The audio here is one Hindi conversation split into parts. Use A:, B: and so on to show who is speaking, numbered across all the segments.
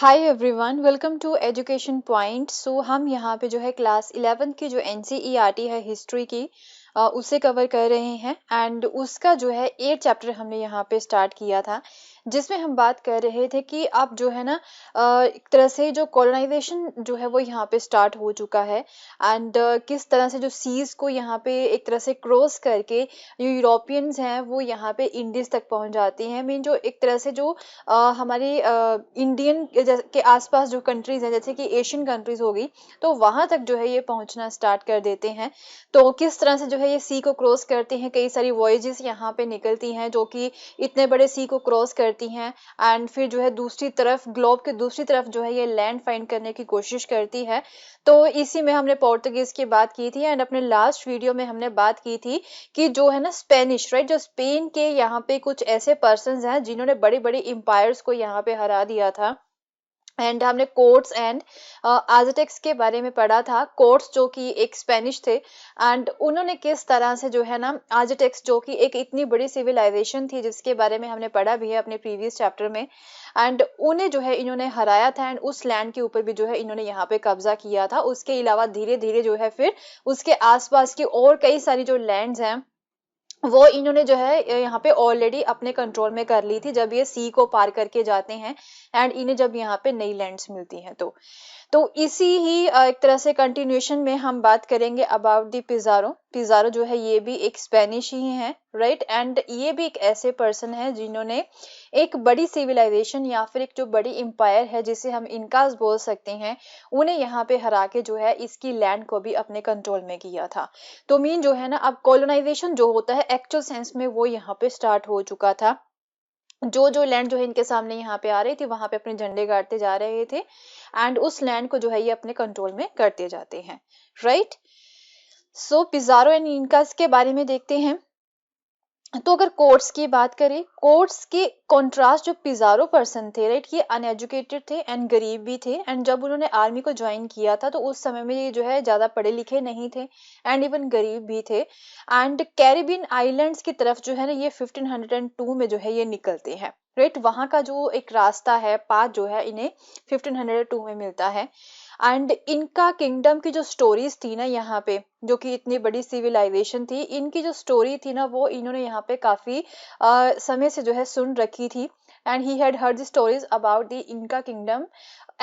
A: Hi everyone, welcome to education point. So हम यहाँ पे जो है क्लास 11 की जो एनसीईआरटी है हिस्ट्री की उसे कवर कर रहे हैं। एंड उसका जो है 8 चैप्टर हमने यहाँ पे स्टार्ट किया था, जिसमें हम बात कर रहे थे कि अब जो है ना एक तरह से जो कॉलोनाइजेशन जो है वो यहाँ पे स्टार्ट हो चुका है। एंड किस तरह से जो सीज को यहाँ पे एक तरह से क्रॉस करके जो यूरोपियंस हैं वो यहाँ पे इंडीज तक पहुंच जाती हैं। मीन जो एक तरह से जो हमारी इंडियन के आसपास जो कंट्रीज हैं, जैसे कि एशियन कंट्रीज होगी, तो वहां तक जो है ये पहुंचना स्टार्ट कर देते हैं। तो किस तरह से जो है ये सी को क्रॉस करते हैं, कई सारी वॉयजेस यहाँ पे निकलती हैं जो कि इतने बड़े सी को क्रॉस करती हैं। एंड फिर जो है दूसरी तरफ, ग्लोब के दूसरी तरफ जो है ये लैंड फाइंड करने की कोशिश करती है। तो इसी में हमने पोर्तुगीज की बात की थी। एंड अपने लास्ट वीडियो में हमने बात की थी कि जो है ना स्पेनिश, राइट, जो स्पेन के यहाँ पे कुछ ऐसे पर्सन हैं जिन्होंने बड़े बड़े एम्पायर्स को यहाँ पे हरा दिया था। एंड हमने कोर्ट्स एंड आज़टेक्स के बारे में पढ़ा था। कोर्ट्स जो कि एक स्पेनिश थे, एंड उन्होंने किस तरह से जो है ना आज़टेक्स जो कि एक इतनी बड़ी सिविलाइजेशन थी जिसके बारे में हमने पढ़ा भी है अपने प्रीवियस चैप्टर में, एंड उन्हें जो है इन्होंने हराया था। एंड उस लैंड के ऊपर भी जो है इन्होंने यहाँ पे कब्जा किया था। उसके अलावा धीरे धीरे जो है फिर उसके आसपास की और कई सारी जो लैंड्स हैं वो इन्होंने जो है यहाँ पे ऑलरेडी अपने कंट्रोल में कर ली थी जब ये सी को पार करके जाते हैं। एंड इन्हें जब यहाँ पे नई लैंड्स मिलती हैं तो इसी ही एक तरह से कंटिन्यूएशन में हम बात करेंगे अबाउट दी पिज़ारो। पिज़ारो जो है ये भी एक स्पेनिश ही है, राइट। एंड ये भी एक ऐसे पर्सन है जिन्होंने एक बड़ी सिविलाइजेशन या फिर एक जो बड़ी एम्पायर है जिसे हम इनकास बोल सकते हैं, उन्हें यहाँ पे हरा के जो है इसकी लैंड को भी अपने कंट्रोल में किया था। तो मीन जो है ना अब कॉलोनाइजेशन जो होता है एक्चुअल सेंस में वो यहाँ पे स्टार्ट हो चुका था। जो जो लैंड जो है इनके सामने यहाँ पे आ रही थी वहां पे अपने झंडे गाड़ते जा रहे थे। एंड उस लैंड को जो है ये अपने कंट्रोल में करते जाते हैं, राइट। सो पिज़ारो एंड इनकास के बारे में देखते हैं। तो अगर कोर्ट्स की बात करें, कोर्ट्स के कॉन्ट्रास्ट जो पिज़ारो पर्सन थे, राइट, ये अनएजुकेटेड थे एंड गरीब भी थे। एंड जब उन्होंने आर्मी को ज्वाइन किया था तो उस समय में ये जो है ज्यादा पढ़े लिखे नहीं थे एंड इवन गरीब भी थे। एंड कैरिबियन आइलैंड्स की तरफ जो है ना ये 1502 में जो है ये निकलते हैं, राइट। वहां का जो एक रास्ता है, पाथ जो है, इन्हें 1502 में मिलता है। एंड इनका किंगडम की जो स्टोरीज थी ना यहाँ पे, जो कि इतनी बड़ी सिविलाइजेशन थी, इनकी जो स्टोरी थी ना वो इन्होंने यहाँ पे काफी समय से जो है सुन रखी थी। And he had heard the stories about the Inca kingdom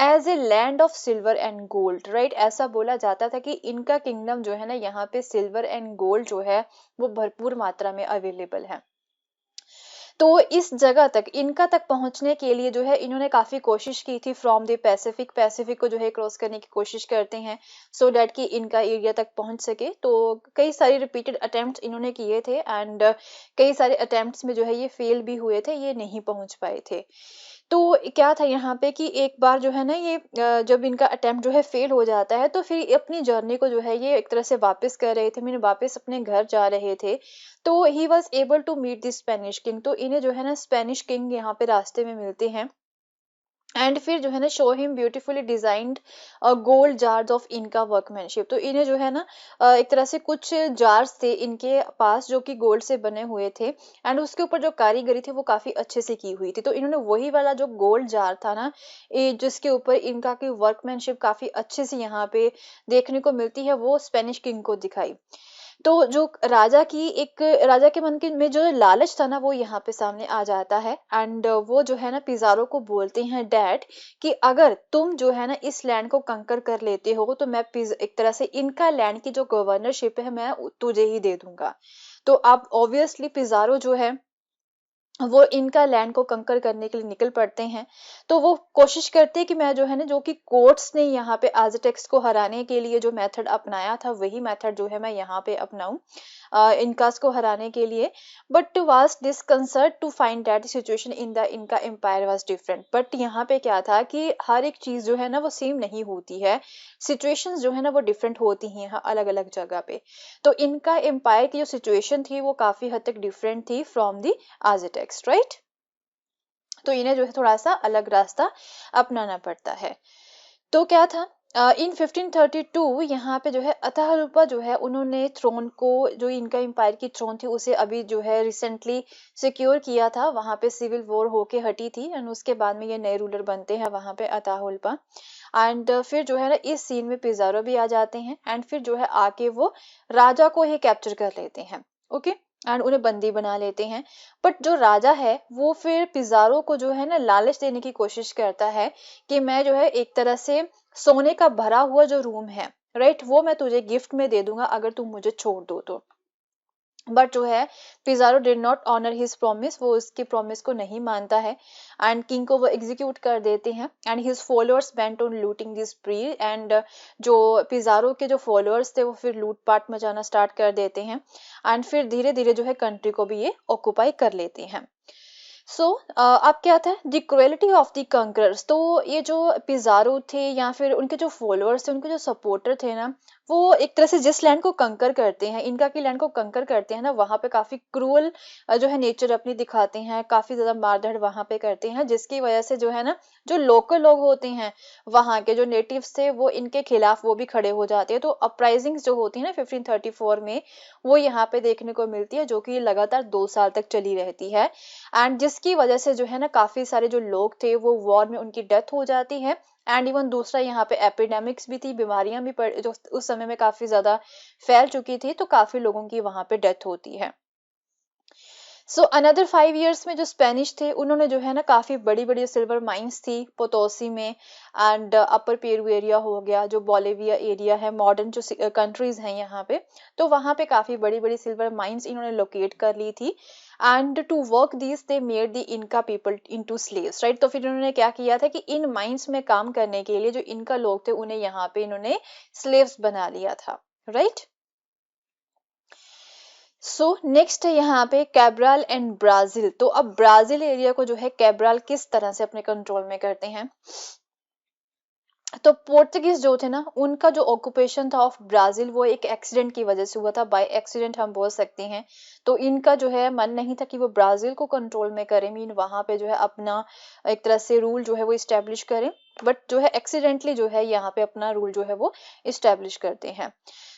A: as a land of silver and gold, right. ऐसा बोला जाता था कि इनका किंगडम जो है ना यहाँ पे सिल्वर एंड गोल्ड जो है वो भरपूर मात्रा में अवेलेबल है। तो इस जगह तक, इनका तक पहुंचने के लिए जो है इन्होंने काफी कोशिश की थी फ्रॉम द पैसिफिक। पैसिफिक को जो है क्रॉस करने की कोशिश करते हैं सो दैट कि इनका एरिया तक पहुंच सके। तो कई सारे रिपीटेड अटेम्प्ट्स इन्होंने किए थे एंड कई सारे अटेम्प्ट्स में जो है ये फेल भी हुए थे, ये नहीं पहुंच पाए थे। तो क्या था यहाँ पे कि एक बार जो है ना ये जब इनका अटेम्प्ट जो है फेल हो जाता है तो फिर अपनी जर्नी को जो है ये एक तरह से वापस कर रहे थे, मैंने वापस अपने घर जा रहे थे। तो he was able to meet the Spanish king. तो इन्हें जो है ना स्पेनिश किंग यहाँ पे रास्ते में मिलते हैं। एंड फिर जो है ना show him beautifully designed gold jars of इनका वर्कमैनशिप। तो इन्हें जो है ना एक तरह से कुछ जार्स थे इनके पास जो कि गोल्ड से बने हुए थे एंड उसके ऊपर जो कारीगरी थी वो काफी अच्छे से की हुई थी। तो इन्होंने वही वाला जो गोल्ड जार था ना, जिसके ऊपर इनका की वर्कमैनशिप काफी अच्छे से यहाँ पे देखने को मिलती है, वो स्पेनिश किंग को दिखाई। तो जो राजा के मन के में जो लालच था ना वो यहाँ पे सामने आ जाता है। एंड वो जो है ना पिज़ारो को बोलते हैं डैड कि अगर तुम जो है ना इस लैंड को कंकर कर लेते हो तो मैं एक तरह से इनका लैंड की जो गवर्नरशिप है मैं तुझे ही दे दूंगा। तो अब ऑब्वियसली पिज़ारो जो है वो इनका लैंड को कंकर करने के लिए निकल पड़ते हैं। तो वो कोशिश करते हैं कि मैं जो है ना, जो कि कोर्ट्स ने यहाँ पे आज़टेक्स को हराने के लिए जो मेथड अपनाया था वही मेथड जो है मैं यहाँ पे अपनाऊं इनकास को हराने के लिए। But was disconcert to find that situation in the Inca empire was different. But यहाँ पे क्या था कि हर एक चीज जो है ना वो सेम नहीं होती है, सिचुएशंस जो है ना वो डिफरेंट होती हैं अलग अलग जगह पे। तो इनका एम्पायर की जो सिचुएशन थी वो काफी हद तक डिफरेंट थी फ्रॉम दी आज़टेक्स, राइट। तो इन्हें जो है थोड़ा सा अलग रास्ता अपनाना पड़ता है। तो क्या था इन 1532 यहाँ पे जो है अताहुल्पा जो है उन्होंने थ्रोन को, जो इनका एम्पायर की थ्रोन थी उसे अभी जो है रिसेंटली सिक्योर किया था, वहां पे सिविल वॉर होके हटी थी एंड उसके बाद में ये नए रूलर बनते हैं वहां पे अताहुल्पा। एंड फिर जो है ना इस सीन में पिज़ारो भी आ जाते हैं एंड फिर जो है आके वो राजा को ही कैप्चर कर लेते हैं। ओके, एंड उन्हें बंदी बना लेते हैं। बट जो राजा है वो फिर पिज़ारो को जो है ना लालच देने की कोशिश करता है कि मैं जो है एक तरह से सोने का भरा हुआ जो रूम है, राइट, वो मैं तुझे गिफ्ट में दे दूंगा अगर तुम मुझे छोड़ दो तो। बट जो है Pizarro did not honour his promise, वो उसकी प्रॉमिस को नहीं मानता है एंड किंग को वो एग्जीक्यूट कर देते हैं and his followers bent on looting this pre and जो पिज़ारो के जो फॉलोअर्स थे वो फिर लूटपाट मचाना स्टार्ट कर देते हैं एंड फिर धीरे धीरे जो है कंट्री को भी ये ऑक्यूपाई कर लेते हैं। अब क्या था द क्रुएलिटी ऑफ द कंकरर्स, तो ये जो पिज़ारो थे या फिर उनके जो फॉलोअर्स थे, उनके जो सपोर्टर थे ना, वो एक तरह से जिस लैंड को कंकर करते हैं, इनका की लैंड को कंकर करते हैं ना, वहां पे काफी क्रूअल जो है नेचर अपनी दिखाते हैं, काफी ज्यादा मारधाड़ वहां पे करते हैं, जिसकी वजह से जो है ना जो लोकल लोग होते हैं वहां के जो नेटिव्स थे वो इनके खिलाफ वो भी खड़े हो जाते हैं। तो अपराइजिंग्स जो होती है ना 1534 में, वो यहाँ पे देखने को मिलती है, जो कि लगातार 2 साल तक चली रहती है एंड जिसकी वजह से जो है ना काफी सारे जो लोग थे वो वॉर में उनकी डेथ हो जाती है एंड इवन दूसरा यहाँ पे एपिडेमिक्स भी थी, बीमारियां भी जो उस समय में काफी ज्यादा फैल चुकी थी, तो काफी लोगों की वहां पे डेथ होती है। सो अनदर 5 इयर्स में जो स्पेनिश थे उन्होंने जो है ना काफी बड़ी बड़ी सिल्वर माइंस थी पोतोसी में एंड अपर पेरू एरिया हो गया, जो बोलिविया एरिया है, मॉडर्न जो कंट्रीज हैं यहाँ पे, तो वहां पे काफी बड़ी बड़ी सिल्वर माइंस इन्होंने लोकेट कर ली थी and to work this they made the Inca people into slaves, right. तो फिर इन्होंने क्या किया था कि इन माइंस में काम करने के लिए जो इनका लोग थे उन्हें यहाँ पे इन्होंने स्लेव्स बना लिया था, राइट। सो नेक्स्ट है यहाँ पे कैब्राल एंड ब्राजील। तो अब ब्राजील एरिया को जो है कैब्राल किस तरह से अपने कंट्रोल में करते हैं। तो पोर्तुगीज जो थे ना उनका जो ऑक्यूपेशन था ऑफ ब्राजील वो एक एक्सीडेंट की वजह से हुआ था, बाय एक्सीडेंट हम बोल सकते हैं। तो इनका जो है मन नहीं था कि वो ब्राजील को कंट्रोल में करें, मीन वहां पे जो है अपना एक तरह से रूल जो है वो इस्टेब्लिश करें, बट जो है एक्सीडेंटली जो है यहाँ पे अपना रूल जो है वो इस्टेब्लिश करते हैं।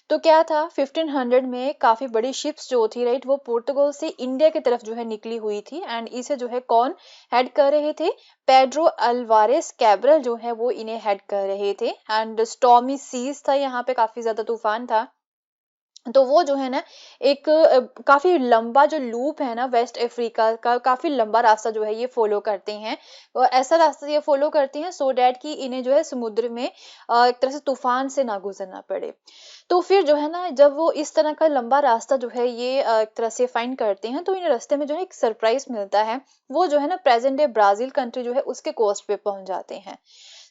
A: तो क्या था 1500 में काफी बड़ी शिप्स जो थी, राइट, वो पोर्टुगल से इंडिया की तरफ जो है निकली हुई थी एंड इसे जो है कौन हेड कर रहे थे, पेड्रो अल्वारेस कैब्रल जो है वो इन्हें हेड कर रहे थे एंड स्टॉर्मी सीज था, यहाँ पे काफी ज्यादा तूफान था। तो वो जो है ना एक काफी लंबा जो लूप है ना वेस्ट अफ्रीका का, काफी लंबा रास्ता जो है ये फॉलो करते हैं और ऐसा रास्ता ये फॉलो करते हैं सो डैट कि इन्हें जो है समुद्र में एक तरह से तूफान से ना गुजरना पड़े। तो फिर जो है ना जब वो इस तरह का लंबा रास्ता जो है ये एक तरह से फाइंड करते हैं, तो इन रास्ते में जो है एक सरप्राइज मिलता है, वो जो है ना प्रेजेंट डे ब्राजील कंट्री जो है उसके कोस्ट पे पहुंच जाते हैं।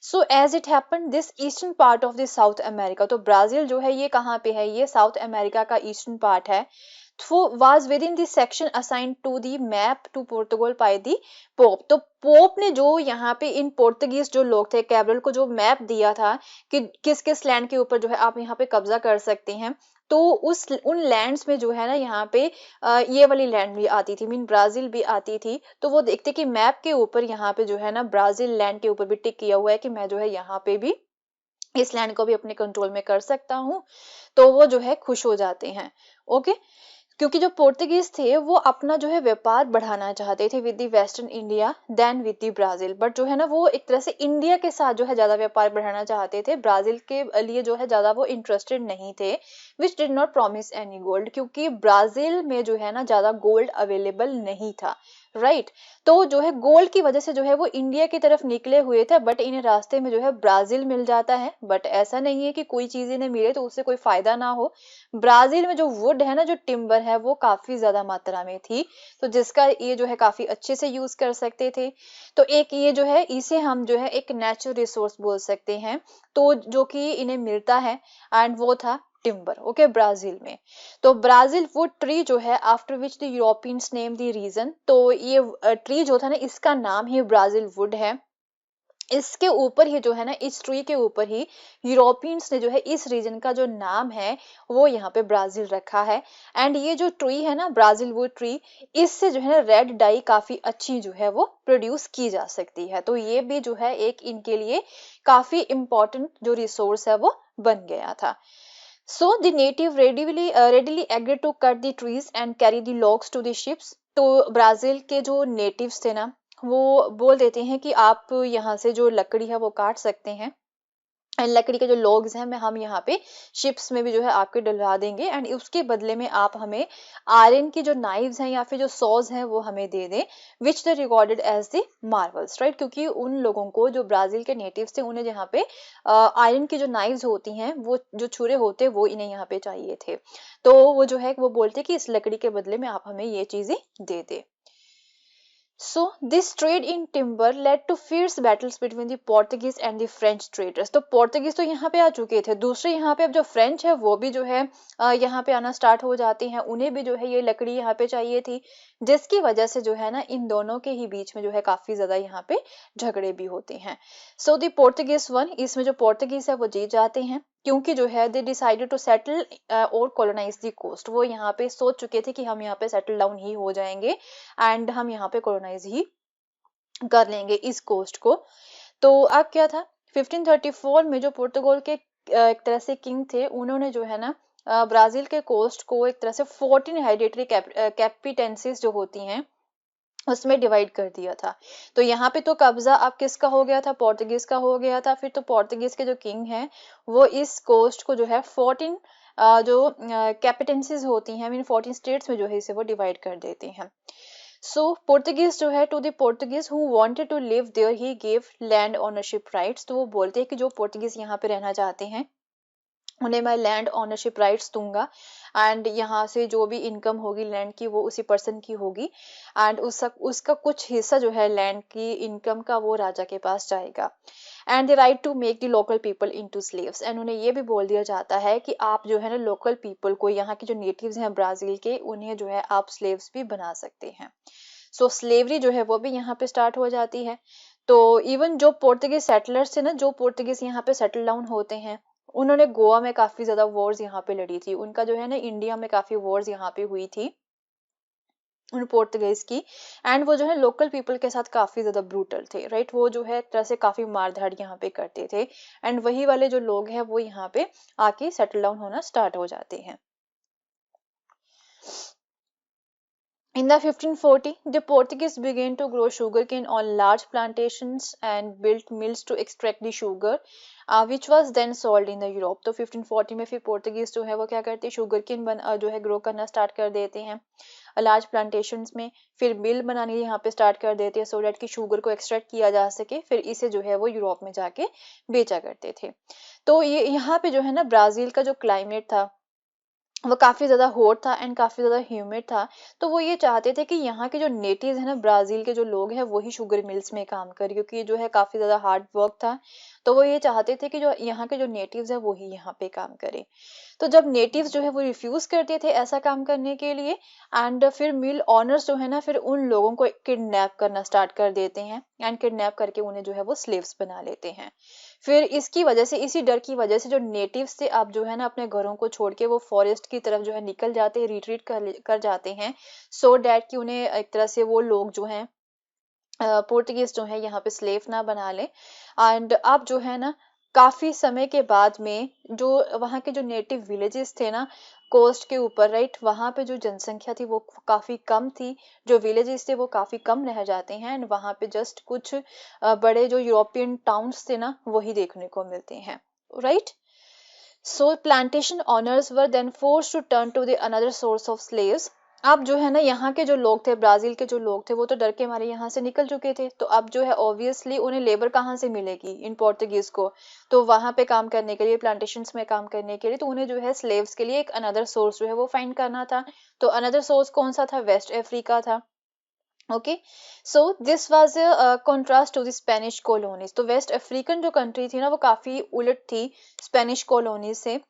A: So as it happen this eastern part of the South America, तो ब्राजील जो है ये कहाँ पे है, ये साउथ अमेरिका का ईस्टर्न पार्ट है। तो was within this section assigned to the map to Portugal by the pope. तो पोप ने जो यहाँ पे इन पोर्तुगीज जो लोग थे कैब्रल को जो मैप दिया था कि किस किस लैंड के ऊपर जो है आप यहाँ पे कब्जा कर सकते हैं, तो उस उन लैंड्स में जो है ना यहाँ पे ये वाली लैंड भी आती थी, मीन ब्राजील भी आती थी। तो वो देखते कि मैप के ऊपर यहाँ पे जो है ना ब्राजील लैंड के ऊपर भी टिक किया हुआ है कि मैं जो है यहाँ पे भी इस लैंड को भी अपने कंट्रोल में कर सकता हूँ, तो वो जो है खुश हो जाते हैं। ओके, क्योंकि जो पोर्तुगीज थे वो अपना जो है व्यापार बढ़ाना चाहते थे with the western India then with the Brazil, but जो है ना वो एक तरह से इंडिया के साथ जो है ज्यादा व्यापार बढ़ाना चाहते थे, ब्राजील के लिए जो है ज्यादा वो इंटरेस्टेड नहीं थे, which did not promise any gold, क्योंकि ब्राजील में जो है ना ज्यादा गोल्ड अवेलेबल नहीं था, राइट। तो जो है गोल्ड की वजह से जो है वो इंडिया की तरफ निकले हुए थे, बट इन्हें रास्ते में जो है ब्राजील मिल जाता है। बट ऐसा नहीं है कि कोई चीज इन्हें मिले तो उससे कोई फायदा ना हो। ब्राजील में जो वुड है ना, जो टिम्बर है, वो काफी ज्यादा मात्रा में थी, तो जिसका ये जो है काफी अच्छे से यूज कर सकते थे। तो एक ये जो है इसे हम जो है एक नेचुरल रिसोर्स बोल सकते हैं, तो जो कि इन्हें मिलता है एंड वो था टिम्बर। ओके, ब्राजील में तो ब्राजील वुड ट्री जो है after which the Europeans name the region, तो ये ट्री जो था ना इसका नाम ही ब्राजील वुड है। इसके ऊपर ही जो है ना, इस ट्री के ऊपर ही यूरोपियंस ने जो है इस रीजन का जो नाम है वो यहाँ पे ब्राजील रखा है। एंड ये जो ट्री है ना, ब्राजील वुड ट्री, इससे जो है ना रेड डाई काफी अच्छी जो है वो प्रोड्यूस की जा सकती है। तो ये भी जो है एक इनके लिए काफी इंपॉर्टेंट जो रिसोर्स है वो बन गया था। So the native readily agreed to cut the trees and carry the logs to the ships। तो ब्राजील के जो नेटिव्स थे ना, वो बोल देते हैं कि आप यहाँ से जो लकड़ी है वो काट सकते हैं, एंड लकड़ी के जो लॉग्स हैं मैं हम यहाँ पे शिप्स में भी जो है आपके डलवा देंगे, एंड उसके बदले में आप हमें आयरन की जो नाइव्स हैं या फिर जो सॉज हैं वो हमें दे दें, which they recorded as the marvels, right. क्योंकि उन लोगों को, जो ब्राजील के नेटिव्स थे, उन्हें यहाँ पे आयरन की जो नाइव्स होती हैं, वो जो छुरे होते, वो इन्हें यहाँ पे चाहिए थे। तो वो जो है वो बोलते कि इस लकड़ी के बदले में आप हमें ये चीजें दे दे। So this trade in timber led to fierce battles between the Portuguese and the French traders। तो पोर्तुगीज तो यहाँ पे आ चुके थे, दूसरे यहाँ पे अब जो फ्रेंच है वो भी जो है यहाँ पे आना स्टार्ट हो जाते हैं, उन्हें भी जो है ये लकड़ी यहाँ पे चाहिए थी, जिसकी वजह से जो है ना इन दोनों के ही बीच में जो है काफी ज्यादा यहाँ पे झगड़े भी होते हैं। सो द पोर्तुगीज वन, इसमें जो पोर्तुगीज है वो जीत जाते हैं, क्योंकि जो है दे डिसाइडेड टू सेटल और कॉलोनाइज द कोस्ट। वो यहाँ पे सोच चुके थे कि हम यहाँ पे सेटल डाउन ही हो जाएंगे एंड हम यहाँ पे कॉलोनाइज ही कर लेंगे इस कोस्ट को। तो अब क्या था, 1534 में जो पुर्तगाल के एक तरह से किंग थे, उन्होंने जो है ना ब्राजील के कोस्ट को एक तरह से 14 हेरिडेटरी कैपिटेंसीज जो होती हैं उसमें डिवाइड कर दिया था। तो यहाँ पे तो कब्जा अब किसका हो गया था, पोर्तुगीज का हो गया था। फिर तो पोर्तुगीज के जो किंग हैं वो इस कोस्ट को जो है 14 जो कैपिटेंसीज होती हैं, मीन 14 स्टेट्स में जो है इसे वो डिवाइड कर देते हैं। सो पोर्तुगीज जो है, to the Portuguese who wanted to live there he give land ownership rights. तो वो बोलते हैं कि जो पोर्तुगीज यहाँ पे रहना चाहते हैं उन्हें मैं लैंड ओनरशिप राइट्स दूंगा, एंड यहाँ से जो भी इनकम होगी लैंड की वो उसी पर्सन की होगी, एंड उसका कुछ हिस्सा जो है लैंड की इनकम का वो राजा के पास जाएगा। And the right to make the local people into slaves, and उन्हें ये भी बोल दिया जाता है कि आप जो है ना लोकल पीपल को, यहाँ के जो नेटिव्स हैं ब्राजील के, उन्हें जो है आप स्लेव्स भी बना सकते हैं। सो स्लेवरी जो है वो भी यहाँ पे स्टार्ट हो जाती है। तो इवन जो पोर्तुगीज सेटलर्स थे ना, जो पोर्तुगीज यहाँ पे सेटल डाउन होते हैं, उन्होंने गोवा में काफी ज्यादा वॉर्स यहाँ पे लड़ी थी। उनका जो है ना इंडिया में काफी वॉर्स यहाँ पे हुई थी उन पोर्तुगीज की, एंड वो जो है लोकल पीपल के साथ काफी ज्यादा ब्रूटल थे, राइट। वो जो है एक तरह से काफी मारधाड़ यहाँ पे करते थे, एंड वही वाले जो लोग हैं वो यहाँ पे आके सेटल डाउन होना स्टार्ट हो जाते हैं। In the 1540, the Portuguese began to grow sugarcane on large plantations and built mills to extract the sugar, which was then sold in the Europe। तो 1540 में फिर पोर्तुगीज जो है वो क्या करते हैं, शुगर केन जो है ग्रो करना स्टार्ट कर देते हैं लार्ज प्लांटेशंस में। फिर मिल बनाने यहाँ पे स्टार्ट कर देते हैं सो डेट कि शुगर को एक्सट्रैक्ट किया जा सके, फिर इसे जो है वो यूरोप में जाके बेचा करते थे। तो ये यहाँ पे जो है ना ब्राजील का जो क्लाइमेट था वो काफी ज्यादा हॉट था एंड काफी ज्यादा ह्यूमिड था। तो वो ये चाहते थे कि यहाँ के जो नेटिव्स है ना ब्राजील के जो लोग हैं वही शुगर मिल्स में काम करें, क्योंकि ये जो है काफी ज्यादा हार्ड वर्क था। तो वो ये चाहते थे कि जो यहाँ के जो नेटिव्स है वही यहाँ पे काम करें। तो जब नेटिव्स जो है वो रिफ्यूज करते थे ऐसा काम करने के लिए, एंड फिर मिल ऑनर्स जो है ना फिर उन लोगों को किडनैप करना स्टार्ट कर देते हैं, एंड किडनैप करके उन्हें जो है वो स्लेव्स बना लेते हैं। फिर इसकी वजह से, इसी डर की वजह से जो नेटिव्स थे अब जो है ना अपने घरों को छोड़ के वो फॉरेस्ट की तरफ जो है निकल जाते हैं, रिट्रीट कर जाते हैं, सो डैट कि उन्हें एक तरह से वो लोग जो हैं पोर्टुगीज जो है यहाँ पे स्लेव ना बना ले। एंड अब जो है ना काफी समय के बाद में जो वहाँ के जो नेटिव विलेजेस थे ना कोस्ट के ऊपर, राइट, वहां पे जो जनसंख्या थी वो काफी कम थी, जो विलेजेस थे वो काफी कम रह जाते हैं, एंड वहां पे जस्ट कुछ बड़े जो यूरोपियन टाउन्स थे ना वही देखने को मिलते हैं, right. So plantation owners were then forced to turn to the another source of slaves. अब जो है ना यहाँ के जो लोग थे, ब्राजील के जो लोग थे, वो तो डर के मारे यहाँ से निकल चुके थे। तो अब जो है ऑब्वियसली उन्हें लेबर कहाँ से मिलेगी इन पोर्तुगीज को, तो वहां पे काम करने के लिए, प्लांटेशंस में काम करने के लिए, तो उन्हें जो है स्लेव्स के लिए एक अनदर सोर्स जो है वो फाइंड करना था। तो अनदर सोर्स कौन सा था, वेस्ट अफ्रीका था। Okay, so this was a contrast to the Spanish colonies. तो वेस्ट अफ्रीकन जो कंट्री थी ना वो काफी उलट थी स्पेनिश कॉलोनीज से।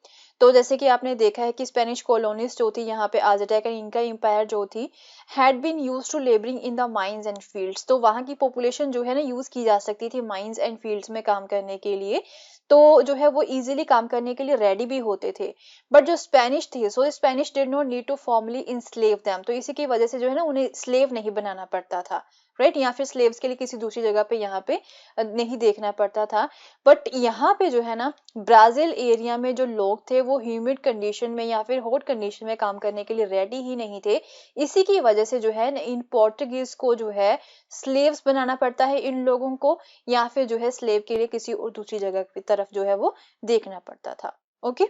A: तो जैसे कि आपने देखा है कि स्पेनिश कॉलोनीज जो थी यहाँ पे अज़टेक एंड इनका एम्पायर जो थी had been used to labouring in the mines and fields, तो वहाँ की पॉपुलेशन जो है ना यूज की जा सकती थी माइंस एंड फील्ड्स में काम करने के लिए, तो जो है वो इजीली काम करने के लिए रेडी भी होते थे। बट जो स्पेनिश थी, so Spanish did not need to formally enslave them, तो इसी की वजह से जो है ना उन्हें स्लेव नहीं बनाना पड़ता था, राइट, या फिर स्लेव्स के लिए किसी दूसरी जगह पे यहाँ पे नहीं देखना पड़ता था। बट यहाँ पे जो है ना ब्राजील एरिया में जो लोग थे वो ह्यूमिड कंडीशन में या फिर हॉट कंडीशन में काम करने के लिए रेडी ही नहीं थे। इसी की वजह से जो है इन पोर्टुगीज को जो है स्लेव्स बनाना पड़ता है इन लोगों को, या फिर जो है स्लेव के लिए किसी और दूसरी जगह की तरफ जो है वो देखना पड़ता था। Okay,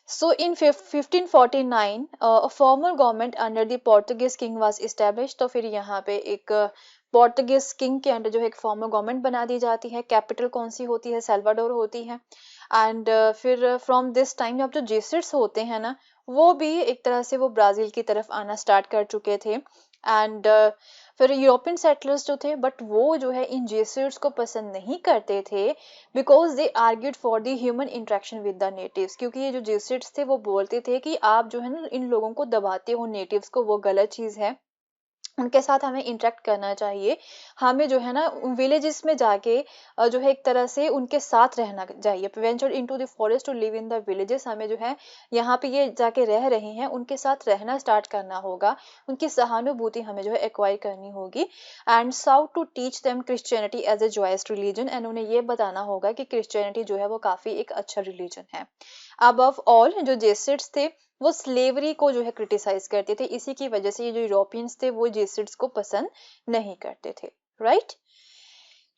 A: so in 1549 a formal government under the Portuguese king was established, तो फिर यहाँ पे एक पोर्टुगीज किंग के अंडर जो है एक फॉर्मल गवर्नमेंट बना दी जाती है। कैपिटल कौन सी होती है? साल्वाडोर होती है। एंड फिर फ्रॉम दिस टाइम अब जो जेसिट्स होते हैं ना वो भी एक तरह से वो ब्राजील की तरफ आना स्टार्ट कर चुके थे। एंड फिर यूरोपियन सेटलर्स जो थे बट वो जो है इन जेसिट्स को पसंद नहीं करते थे, because they argued for the human interaction with the natives, क्योंकि ये जो जेसिट्स थे वो बोलते थे कि आप जो है ना इन लोगों को दबाते हो नेटिव्स को, वो गलत चीज है, उनके साथ हमें इंटरेक्ट करना चाहिए, हमें जो है ना विलेजेस में जाके जो है एक तरह से उनके साथ रहना चाहिए। Venture into the forest to live in the villages, हमें जो है यहाँ पे ये जाके रह रहे हैं उनके साथ रहना स्टार्ट करना होगा, उनकी सहानुभूति हमें जो है एक्वायर करनी होगी। And sought to teach them Christianity as a joyous religion, and उन्हें ये बताना होगा कि क्रिश्चियनिटी जो है वो काफी एक अच्छा रिलीजन है। अबव ऑल जो जेसिट्स थे वो स्लेवरी को जो है क्रिटिसाइज करते थे, इसी की वजह से ये जो यूरोपियंस थे वो जेसिट्स को पसंद नहीं करते थे, right.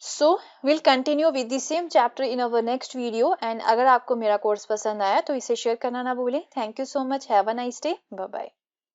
A: So will continue with the same chapter in our next video, and अगर आपको मेरा कोर्स पसंद आया तो इसे शेयर करना ना भूलें। Thank you so much, have a nice day, bye bye.